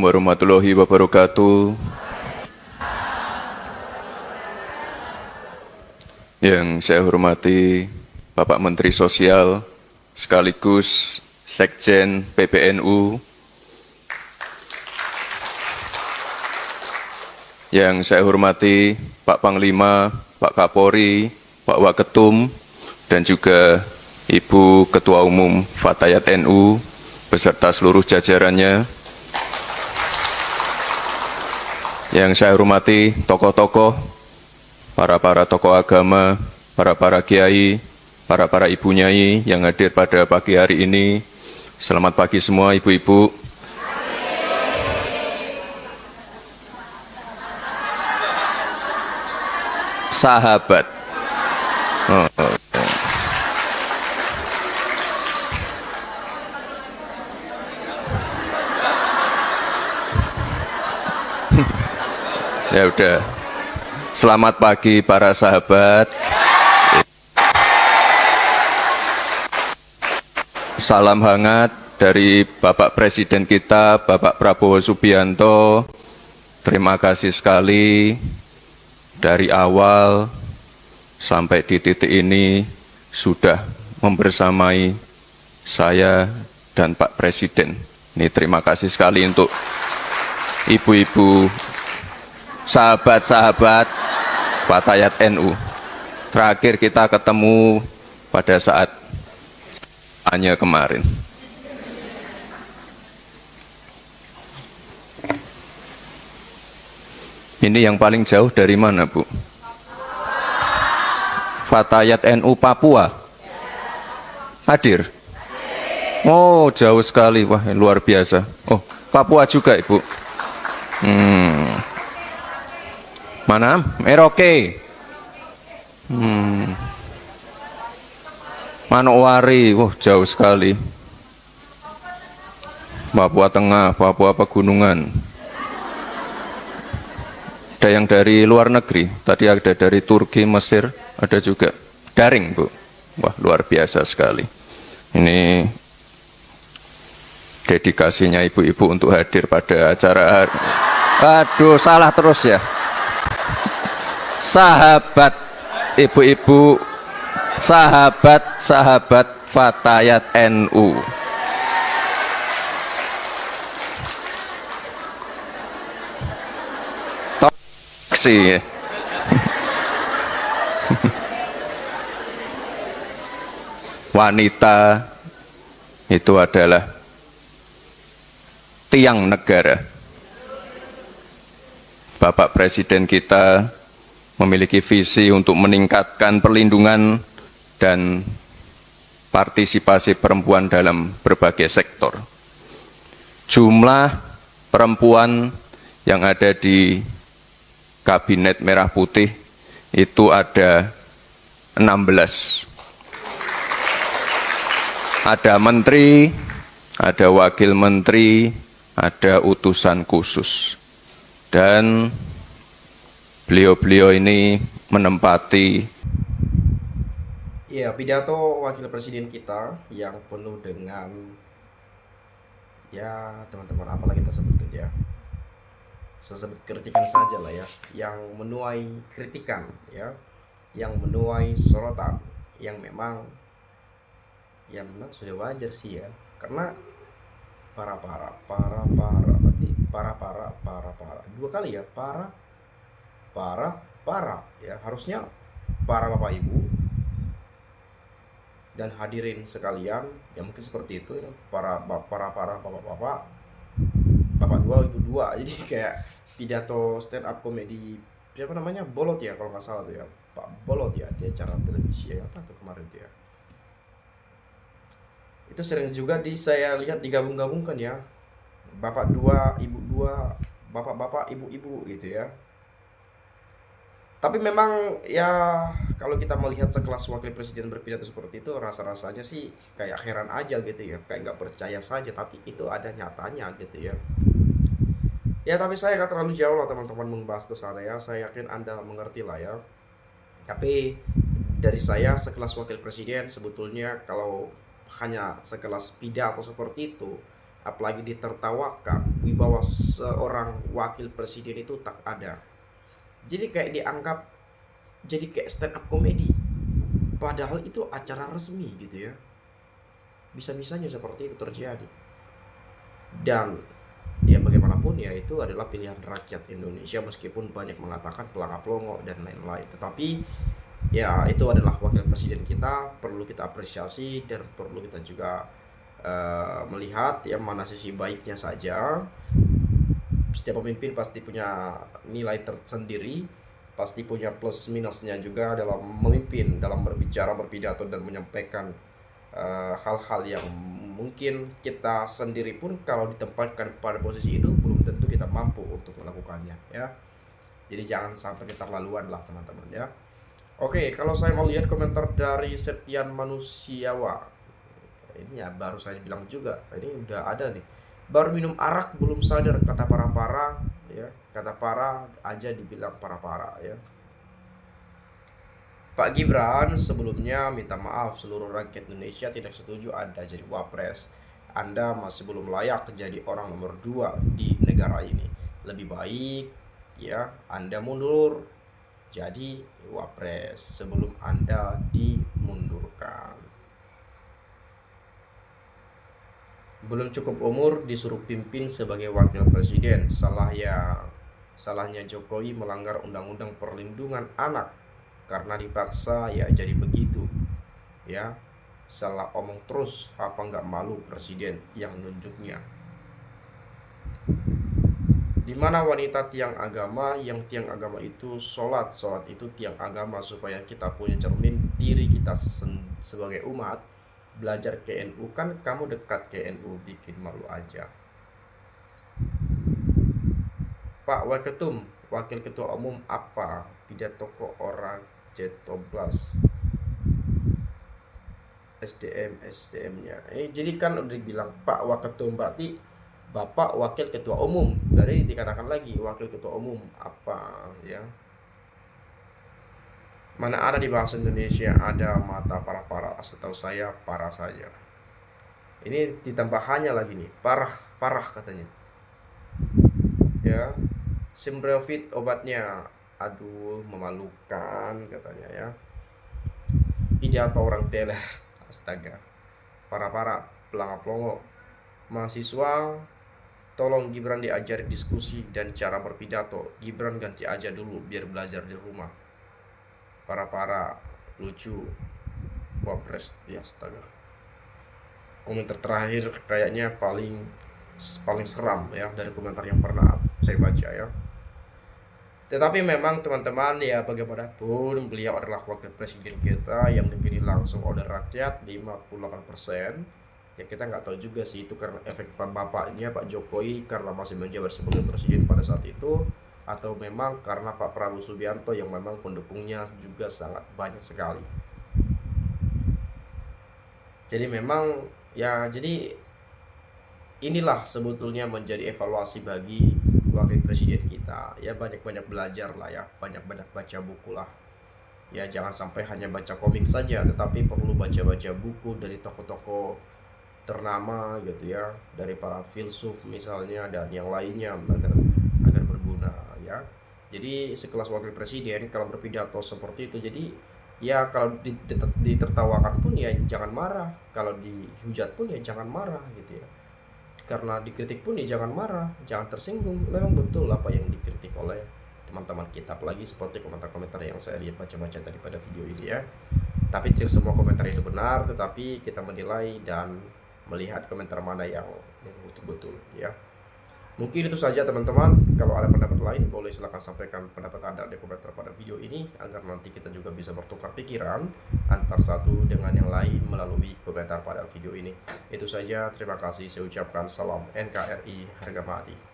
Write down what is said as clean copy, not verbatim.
warahmatullahi wabarakatuh. Yang saya hormati Bapak Menteri Sosial sekaligus Sekjen PBNU. Yang saya hormati Pak Panglima, Pak Kapolri, Pak Waketum, dan juga Ibu Ketua Umum Fatayat NU beserta seluruh jajarannya. Yang saya hormati tokoh-tokoh, para tokoh agama, para kiai, para ibu nyai yang hadir pada pagi hari ini. Selamat pagi semua ibu-ibu. Sahabat. Oh. Ya udah. Selamat pagi para sahabat. Salam hangat dari Bapak Presiden kita, Bapak Prabowo Subianto. Terima kasih sekali dari awal sampai di titik ini sudah membersamai saya dan Pak Presiden. Ini terima kasih sekali untuk ibu-ibu, sahabat-sahabat Fatayat NU. Terakhir kita ketemu pada saat hanya kemarin. Ini yang paling jauh dari mana, Bu? Fatayat NU Papua. Hadir? Oh, jauh sekali. Wah, luar biasa. Oh, Papua juga, Ibu. Mana? Merauke. Manokwari. Wah, jauh sekali. Papua Tengah, Papua Pegunungan. Ada yang dari luar negeri, tadi ada dari Turki, Mesir, ada juga. Daring, Bu. Wah, luar biasa sekali. Ini dedikasinya ibu-ibu untuk hadir pada acara. Aduh, salah terus ya. Sahabat ibu-ibu, sahabat Fatayat NU. Toksi. Wanita itu adalah tiang negara. Bapak Presiden kita memiliki visi untuk meningkatkan perlindungan dan partisipasi perempuan dalam berbagai sektor. Jumlah perempuan yang ada di Kabinet Merah Putih itu ada 16. Ada menteri, ada wakil menteri, ada utusan khusus. Dan beliau-beliau ini menempati. Ya, pidato wakil presiden kita yang penuh dengan, ya teman-teman, apalah kita sebutkan ya, saya sebut kritikan saja lah ya, yang menuai kritikan ya, yang menuai sorotan, yang memang sudah wajar sih ya, karena dua kali ya, ya, harusnya para bapak ibu dan hadirin sekalian ya, mungkin seperti itu ya, para bapak dua ibu dua. Jadi kayak pidato stand up komedi, siapa namanya, Bolot ya kalau nggak salah tuh ya, Pak Bolot ya, di acara televisi ya, apa tuh kemarin tuh ya, itu sering juga saya lihat digabung-gabungkan ya, bapak dua ibu dua, bapak ibu-ibu gitu ya. Tapi memang ya, kalau kita melihat sekelas wakil presiden berpidato seperti itu, rasa-rasanya sih kayak heran aja gitu ya, kayak nggak percaya saja, tapi itu ada nyatanya gitu ya. Ya tapi saya nggak terlalu jauh lah teman-teman membahas ke sana ya, saya yakin Anda mengerti lah ya. Tapi dari saya sekelas wakil presiden, sebetulnya kalau hanya sekelas pidato seperti itu, apalagi ditertawakan, wibawa seorang wakil presiden itu tak ada. Jadi kayak dianggap jadi kayak stand up comedy, padahal itu acara resmi gitu ya. Bisa-bisanya seperti itu terjadi. Dan ya bagaimanapun ya itu adalah pilihan rakyat Indonesia, meskipun banyak mengatakan pelangap-pelongo dan lain-lain, tetapi ya itu adalah wakil presiden kita, perlu kita apresiasi dan perlu kita juga melihat yang mana sisi baiknya saja. Setiap pemimpin pasti punya nilai tersendiri, pasti punya plus minusnya juga dalam memimpin, dalam berbicara, berpidato dan menyampaikan hal-hal yang mungkin kita sendiri pun kalau ditempatkan pada posisi itu belum tentu kita mampu untuk melakukannya ya. Jadi jangan sampai keterlaluan lah teman-teman ya. Oke, kalau saya mau lihat komentar dari Septian Manusiawa, ini ya baru saya bilang juga, ini udah ada nih. Baru minum arak belum sadar, kata para-para ya, kata para aja dibilang para-para ya. Pak Gibran sebelumnya minta maaf, seluruh rakyat Indonesia tidak setuju Anda jadi wapres. Anda masih belum layak jadi orang nomor 2 di negara ini. Lebih baik ya Anda mundur jadi wapres sebelum Anda dimundurkan. Belum cukup umur disuruh pimpin sebagai wakil presiden. Salahnya Jokowi melanggar undang-undang perlindungan anak karena dipaksa ya jadi begitu ya. Salah omong terus, apa nggak malu presiden yang nunjuknya. Dimana wanita tiang agama, yang tiang agama itu sholat itu tiang agama, supaya kita punya cermin diri kita sebagai umat. Belajar ke NU, kan kamu dekat ke NU, bikin malu aja. Pak Wakil Ketua Umum apa pidato kok orang Jetoblas SDM-nya. Jadi kan udah dibilang Pak Waketum, berarti Bapak Wakil Ketua Umum. Dari dikatakan lagi Wakil Ketua Umum apa ya. Mana ada di bahasa Indonesia ada mata para-para, setahu saya parah saja. Ini ditambahannya lagi nih, parah katanya. Ya, Simbrelvit obatnya, aduh memalukan katanya ya. Pidato orang teler, astaga, para pelangap-pelongo. Mahasiswa, tolong Gibran diajari diskusi dan cara berpidato. Gibran ganti aja dulu biar belajar di rumah. Para lucu wapres ya, astaga. Komentar terakhir kayaknya paling seram ya dari komentar yang pernah saya baca ya. Tetapi memang teman-teman ya, bagaimanapun beliau adalah wakil presiden kita yang dipilih langsung oleh rakyat 58%. Ya kita nggak tahu juga sih itu karena efek bapaknya Pak Jokowi karena masih menjabat sebagai presiden pada saat itu, atau memang karena Pak Prabowo Subianto yang memang pendukungnya juga sangat banyak sekali. Jadi memang ya, jadi inilah sebetulnya menjadi evaluasi bagi wakil presiden kita ya. Banyak-banyak belajar lah ya, banyak-banyak baca buku lah ya. Jangan sampai hanya baca komik saja, tetapi perlu baca-baca buku dari tokoh-tokoh ternama gitu ya, dari para filsuf misalnya dan yang lainnya, agar berguna ya. Jadi sekelas wakil presiden kalau berpidato seperti itu, jadi ya kalau ditertawakan pun ya jangan marah, kalau dihujat pun ya jangan marah gitu ya. Karena dikritik pun ya jangan marah, jangan tersinggung. Memang betul apa yang dikritik oleh teman-teman kita, apalagi seperti komentar-komentar yang saya lihat baca-baca tadi pada video ini ya. Tapi tidak semua komentar itu benar, tetapi kita menilai dan melihat komentar mana yang betul-betul ya. Mungkin itu saja teman-teman. Kalau ada pendapat lain boleh silahkan sampaikan pendapat Anda di komentar pada video ini, agar nanti kita juga bisa bertukar pikiran antar satu dengan yang lain melalui komentar pada video ini. Itu saja, terima kasih, saya ucapkan salam NKRI harga mati.